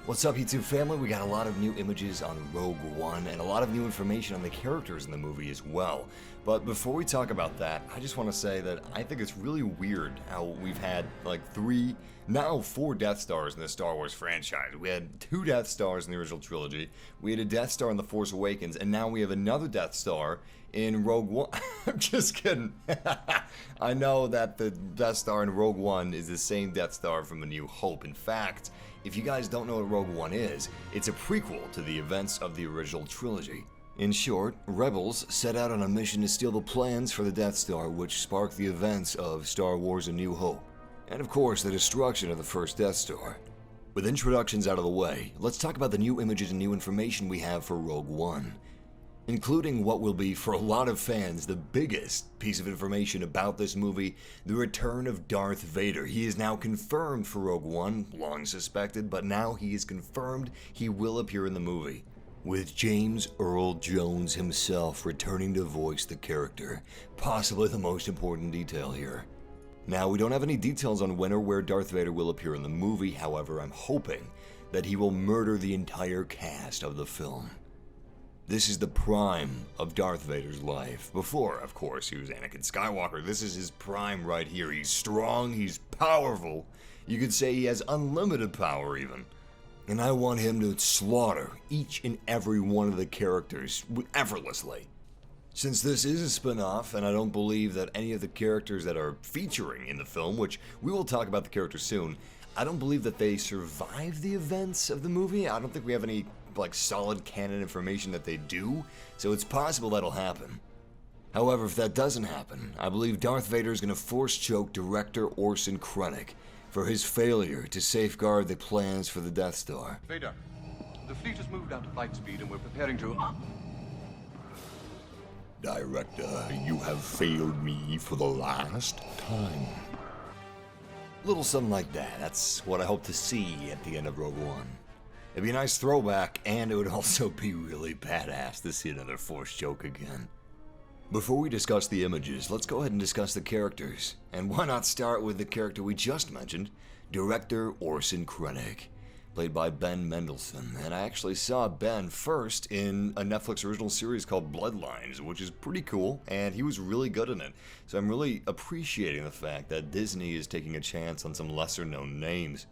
What's up, YouTube family? We got a lot of new images on Rogue One and a lot of new information on the characters in the movie as well. But before we talk about that, I just want to say that I think it's really weird how we've had like 4 Death Stars in the Star Wars franchise. We had 2 Death Stars in the original trilogy, we had a Death Star in The Force Awakens, and now we have another Death Star in Rogue One. I'm just kidding. I know that the Death Star in Rogue One is the same Death Star from A New Hope. In fact, if you guys don't know what Rogue One is, it's a prequel to the events of the original trilogy. In short, rebels set out on a mission to steal the plans for the Death Star, which sparked the events of Star Wars A New Hope. And of course, the destruction of the first Death Star. With introductions out of the way, let's talk about the new images and new information we have for Rogue One, including what will be, for a lot of fans, the biggest piece of information about this movie, the return of Darth Vader. He is now confirmed for Rogue One, long suspected, but now he is confirmed he will appear in the movie, with James Earl Jones himself returning to voice the character, possibly the most important detail here. Now, we don't have any details on when or where Darth Vader will appear in the movie, however, I'm hoping that he will murder the entire cast of the film. This is the prime of Darth Vader's life. Before, of course, he was Anakin Skywalker. This is his prime right here. He's strong, he's powerful. You could say he has unlimited power even. And I want him to slaughter each and every one of the characters effortlessly. Since this is a spin-off, and I don't believe that any of the characters that are featuring in the film, which we will talk about the characters soon, I don't believe that they survive the events of the movie. I don't think we have any solid canon information that they do, so it's possible that'll happen. However, if that doesn't happen, I believe Darth Vader is going to force choke director Orson Krennic for his failure to safeguard the plans for the Death Star. Vader, the fleet has moved out to light speed and we're preparing to... Director, you have failed me for the last time. Little something like that. That's what I hope to see at the end of Rogue One. It'd be a nice throwback, and it would also be really badass to see another Force choke again. Before we discuss the images, let's go ahead and discuss the characters. And why not start with the character we just mentioned, director Orson Krennic, played by Ben Mendelsohn. And I actually saw Ben first in a Netflix original series called Bloodlines, which is pretty cool, and he was really good in it. So I'm really appreciating the fact that Disney is taking a chance on some lesser-known names.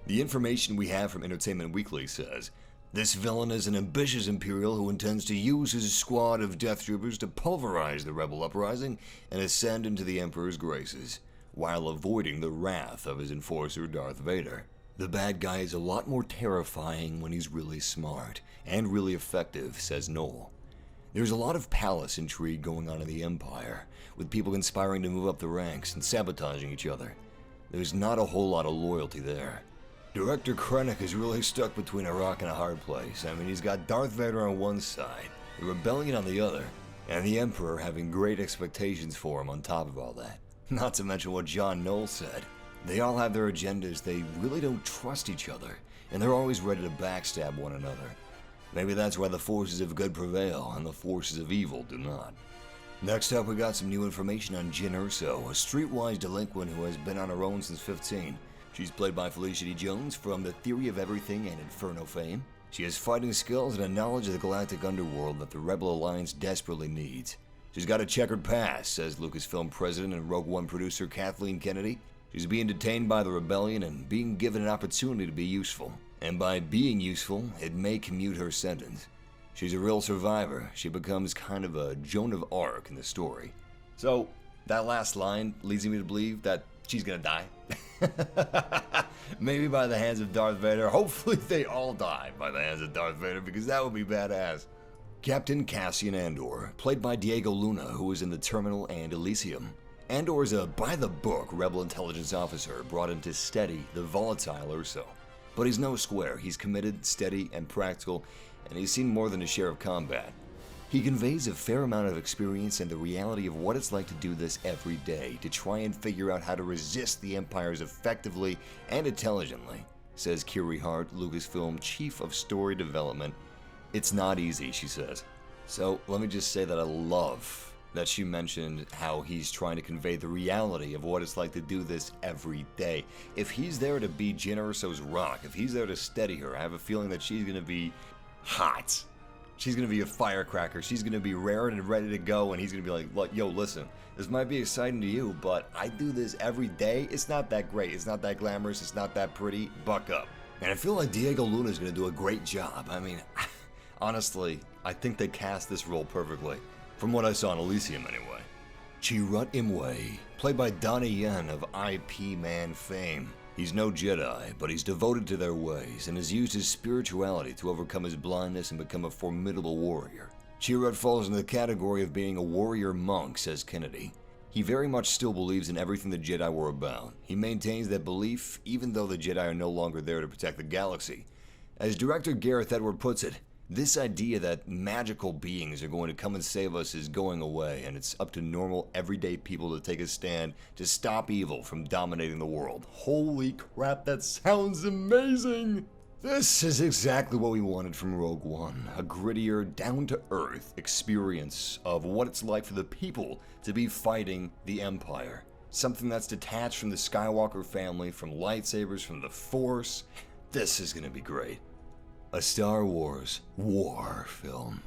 The information we have from Entertainment Weekly says, this villain is an ambitious Imperial who intends to use his squad of Deathtroopers to pulverize the rebel uprising and ascend into the Emperor's graces, while avoiding the wrath of his enforcer Darth Vader. The bad guy is a lot more terrifying when he's really smart, and really effective, says Noel. There's a lot of palace intrigue going on in the Empire, with people conspiring to move up the ranks and sabotaging each other. There's not a whole lot of loyalty there. Director Krennic is really stuck between a rock and a hard place. I mean, he's got Darth Vader on one side, the rebellion on the other, and the Emperor having great expectations for him on top of all that. Not to mention what John Knoll said. They all have their agendas, they really don't trust each other, and they're always ready to backstab one another. Maybe that's why the forces of good prevail and the forces of evil do not. Next up, we got some new information on Jyn Erso, a streetwise delinquent who has been on her own since 15. She's played by Felicia D. Jones from The Theory of Everything and Inferno fame. She has fighting skills and a knowledge of the galactic underworld that the Rebel Alliance desperately needs. She's got a checkered past, says Lucasfilm president and Rogue One producer Kathleen Kennedy. She's being detained by the rebellion and being given an opportunity to be useful. And by being useful, it may commute her sentence. She's a real survivor. She becomes kind of a Joan of Arc in the story. So, that last line leads me to believe that she's gonna die. Maybe by the hands of Darth Vader. Hopefully they all die by the hands of Darth Vader, because that would be badass. Captain Cassian Andor, played by Diego Luna, who is in The Terminal and Elysium. Andor is a by-the-book rebel intelligence officer brought in to steady the volatile Erso. But he's no square. He's committed, steady, and practical, and he's seen more than his share of combat. He conveys a fair amount of experience and the reality of what it's like to do this every day, to try and figure out how to resist the Empires effectively and intelligently, says Kiri Hart, Lucasfilm Chief of Story Development. It's not easy, she says. So let me just say that I love that she mentioned how he's trying to convey the reality of what it's like to do this every day. If he's there to be Jyn Erso's rock, if he's there to steady her, I have a feeling that she's going to be hot. She's going to be a firecracker. She's going to be raring and ready to go, and he's going to be like, look, yo, listen, this might be exciting to you, but I do this every day. It's not that great. It's not that glamorous. It's not that pretty. Buck up. And I feel like Diego Luna's going to do a great job. I mean, honestly, I think they cast this role perfectly. From what I saw in Elysium, anyway. Chirrut Imwe, played by Donnie Yen of IP Man fame. He's no Jedi, but he's devoted to their ways and has used his spirituality to overcome his blindness and become a formidable warrior. Chirrut falls into the category of being a warrior monk, says Kennedy. He very much still believes in everything the Jedi were about. He maintains that belief even though the Jedi are no longer there to protect the galaxy. As director Gareth Edward puts it, this idea that magical beings are going to come and save us is going away, and it's up to normal, everyday people to take a stand to stop evil from dominating the world. Holy crap, that sounds amazing! This is exactly what we wanted from Rogue One, a grittier, down-to-earth experience of what it's like for the people to be fighting the Empire. Something that's detached from the Skywalker family, from lightsabers, from the Force. This is gonna be great. A Star Wars war film.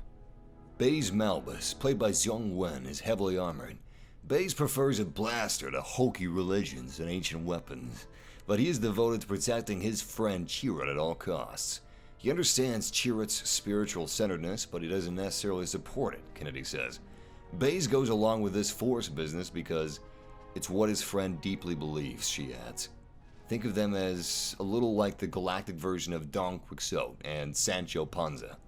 Baze Malbus, played by Zhong Wen, is heavily armored. Baze prefers a blaster to hokey religions and ancient weapons, but he is devoted to protecting his friend Chirrut at all costs. He understands Chirrut's spiritual centeredness, but he doesn't necessarily support it, Kennedy says. Baze goes along with this Force business because it's what his friend deeply believes, she adds. Think of them as a little like the galactic version of Don Quixote and Sancho Panza.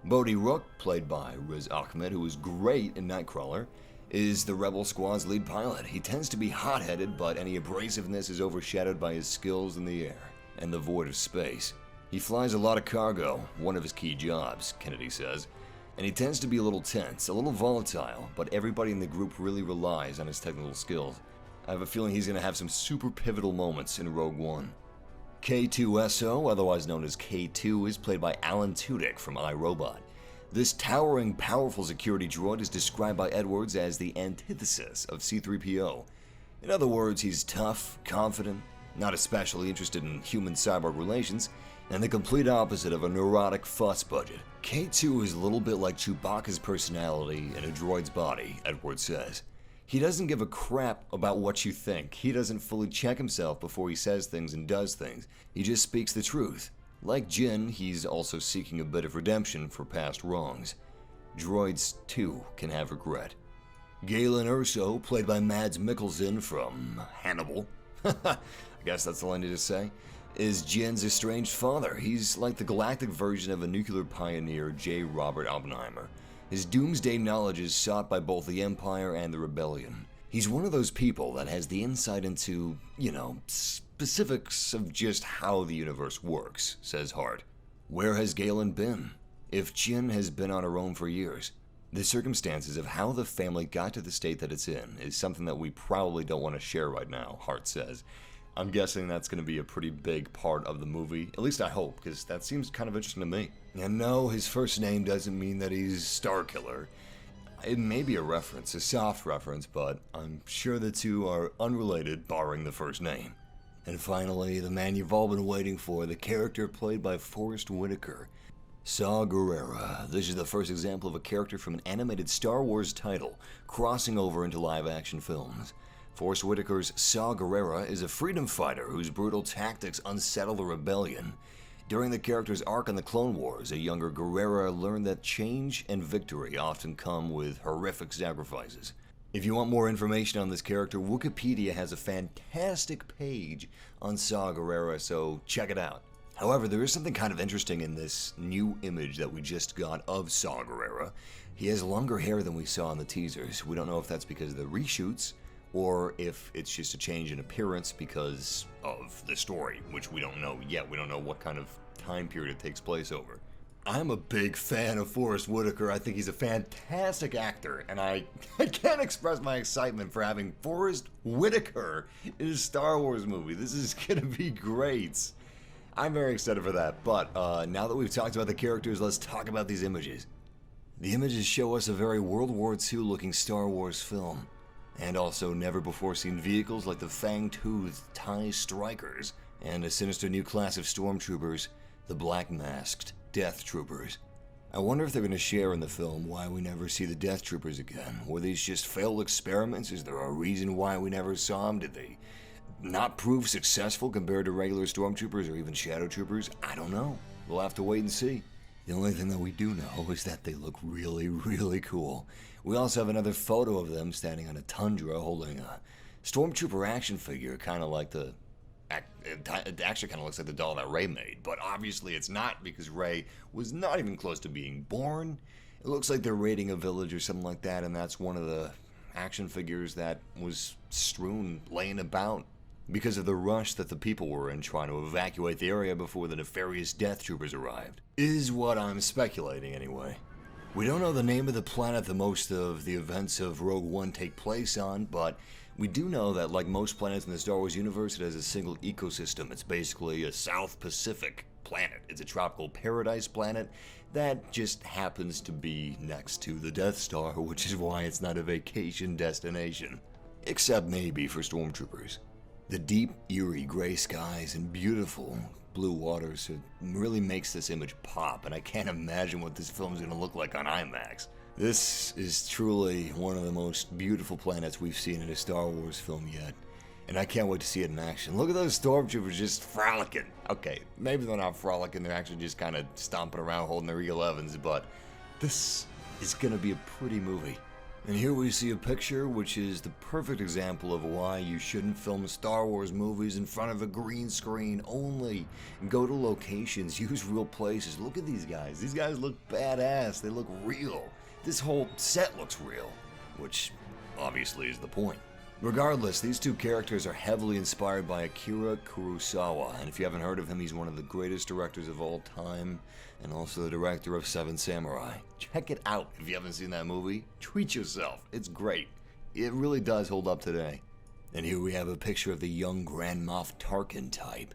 Bodhi Rook, played by Riz Ahmed, who is great in Nightcrawler, is the Rebel Squad's lead pilot. He tends to be hot-headed, but any abrasiveness is overshadowed by his skills in the air and the void of space. He flies a lot of cargo, one of his key jobs, Kennedy says, and he tends to be a little tense, a little volatile, but everybody in the group really relies on his technical skills. I have a feeling he's going to have some super pivotal moments in Rogue One. K2SO, otherwise known as K2, is played by Alan Tudyk from iRobot. This towering, powerful security droid is described by Edwards as the antithesis of C-3PO. In other words, he's tough, confident, not especially interested in human-cyborg relations, and the complete opposite of a neurotic fuss budget. K2 is a little bit like Chewbacca's personality in a droid's body, Edwards says. He doesn't give a crap about what you think. He doesn't fully check himself before he says things and does things. He just speaks the truth. Like Jyn, he's also seeking a bit of redemption for past wrongs. Droids, too, can have regret. Galen Erso, played by Mads Mikkelsen from Hannibal, I guess that's all I need to say, is Jyn's estranged father. He's like the galactic version of a nuclear pioneer, J. Robert Oppenheimer. His doomsday knowledge is sought by both the Empire and the Rebellion. He's one of those people that has the insight into, specifics of just how the universe works, says Hart. Where has Galen been? If Jyn has been on her own for years, the circumstances of how the family got to the state that it's in is something that we probably don't want to share right now, Hart says. I'm guessing that's going to be a pretty big part of the movie. At least I hope, because that seems kind of interesting to me. And no, his first name doesn't mean that he's Starkiller. It may be a reference, a soft reference, but I'm sure the two are unrelated, barring the first name. And finally, the man you've all been waiting for, the character played by Forrest Whitaker. Saw Gerrera. This is the first example of a character from an animated Star Wars title crossing over into live-action films. Forrest Whitaker's Saw Gerrera is a freedom fighter whose brutal tactics unsettle the rebellion. During the character's arc in the Clone Wars, a younger Gerrera learned that change and victory often come with horrific sacrifices. If you want more information on this character, Wikipedia has a fantastic page on Saw Gerrera, so check it out. However, there is something kind of interesting in this new image that we just got of Saw Gerrera. He has longer hair than we saw in the teasers. We don't know if that's because of the reshoots, or if it's just a change in appearance because of the story, which we don't know yet. We don't know what kind of time period it takes place over. I'm a big fan of Forrest Whitaker. I think he's a fantastic actor, and I can't express my excitement for having Forrest Whitaker in a Star Wars movie. This is gonna be great. I'm very excited for that, but now that we've talked about the characters, let's talk about these images. The images show us a very World War II looking Star Wars film, and also never before seen vehicles like the fang-toothed TIE Strikers, and a sinister new class of stormtroopers, the black-masked Deathtroopers. I wonder if they're going to share in the film why we never see the Deathtroopers again. Were these just failed experiments? Is there a reason why we never saw them? Did they not prove successful compared to regular stormtroopers or even shadow troopers? I don't know. We'll have to wait and see. The only thing that we do know is that they look really, really cool. We also have another photo of them standing on a tundra holding a stormtrooper action figure, kind of like the... It actually kind of looks like the doll that Rey made, but obviously it's not because Rey was not even close to being born. It looks like they're raiding a village or something like that, and that's one of the action figures that was strewn, laying about because of the rush that the people were in trying to evacuate the area before the nefarious Death Troopers arrived. Is what I'm speculating anyway. We don't know the name of the planet that most of the events of Rogue One take place on, but we do know that, like most planets in the Star Wars universe, it has a single ecosystem. It's basically a South Pacific planet. It's a tropical paradise planet that just happens to be next to the Death Star, which is why it's not a vacation destination. Except maybe for stormtroopers. The deep, eerie gray skies and beautiful blue waters really makes this image pop, and I can't imagine what this film is going to look like on IMAX. This is truly one of the most beautiful planets we've seen in a Star Wars film yet, and I can't wait to see it in action. Look at those stormtroopers just frolicking. Okay, maybe they're not frolicking, they're actually just kind of stomping around holding their E11s, but this is going to be a pretty movie. And here we see a picture which is the perfect example of why you shouldn't film Star Wars movies in front of a green screen only. Go to locations, use real places. Look at these guys. These guys look badass. They look real. This whole set looks real, which obviously is the point. Regardless, these two characters are heavily inspired by Akira Kurosawa, and if you haven't heard of him, he's one of the greatest directors of all time, and also the director of Seven Samurai. Check it out if you haven't seen that movie. Treat yourself. It's great. It really does hold up today. And here we have a picture of the young Grand Moff Tarkin type.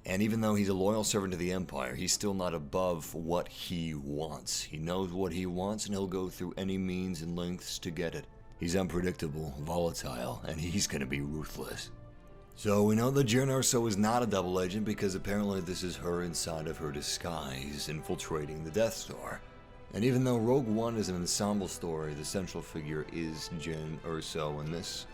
And even though he's a loyal servant to the Empire, he's still not above what he wants. He knows what he wants, and he'll go through any means and lengths to get it. He's unpredictable, volatile, and he's gonna be ruthless. So we know that Jyn Erso is not a double agent because apparently this is her inside of her disguise, infiltrating the Death Star. And even though Rogue One is an ensemble story, the central figure is Jyn Erso, and this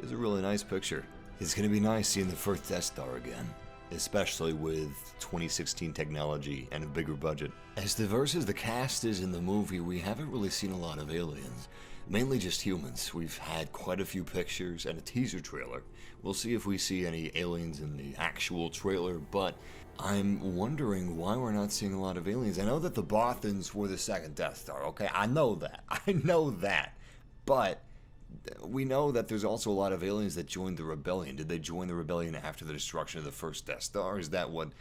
is a really nice picture. It's gonna be nice seeing the first Death Star again, especially with 2016 technology and a bigger budget. As diverse as the cast is in the movie, we haven't really seen a lot of aliens. Mainly just humans. We've had quite a few pictures and a teaser trailer. We'll see if we see any aliens in the actual trailer, but I'm wondering why we're not seeing a lot of aliens. I know that the Bothans were the second Death Star, okay? I know that. But we know that there's also a lot of aliens that joined the rebellion. Did they join the rebellion after the destruction of the first Death Star? Is that what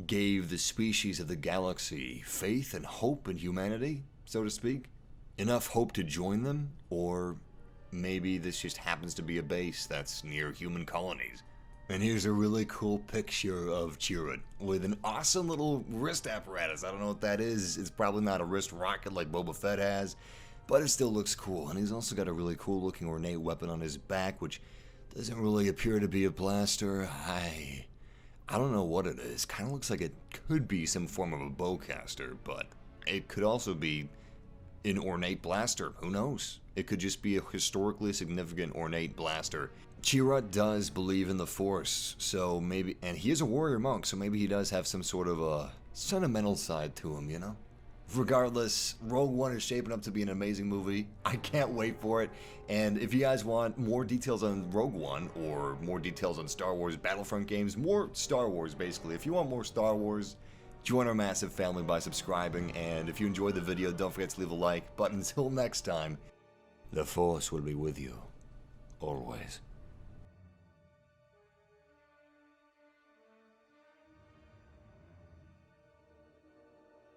gave the species of the galaxy faith and hope in humanity, so to speak? Enough hope to join them? Or maybe this just happens to be a base that's near human colonies. And here's a really cool picture of Chirrut with an awesome little wrist apparatus. I don't know what that is. It's probably not a wrist rocket like Boba Fett has, but it still looks cool. And he's also got a really cool looking ornate weapon on his back, which doesn't really appear to be a blaster. I don't know what it is. Kind of looks like it could be some form of a bowcaster, but it could also be an ornate blaster. Who knows? It could just be a historically significant ornate blaster. Chirrut does believe in the Force, so maybe, and he is a warrior monk, so maybe he does have some sort of a sentimental side to him, you know? Regardless, Rogue One is shaping up to be an amazing movie. I can't wait for it. And if you guys want more details on Rogue One, or more details on Star Wars Battlefront games, more Star Wars basically, if you want more Star Wars, join our massive family by subscribing, and if you enjoyed the video, don't forget to leave a like. But until next time, the Force will be with you, always.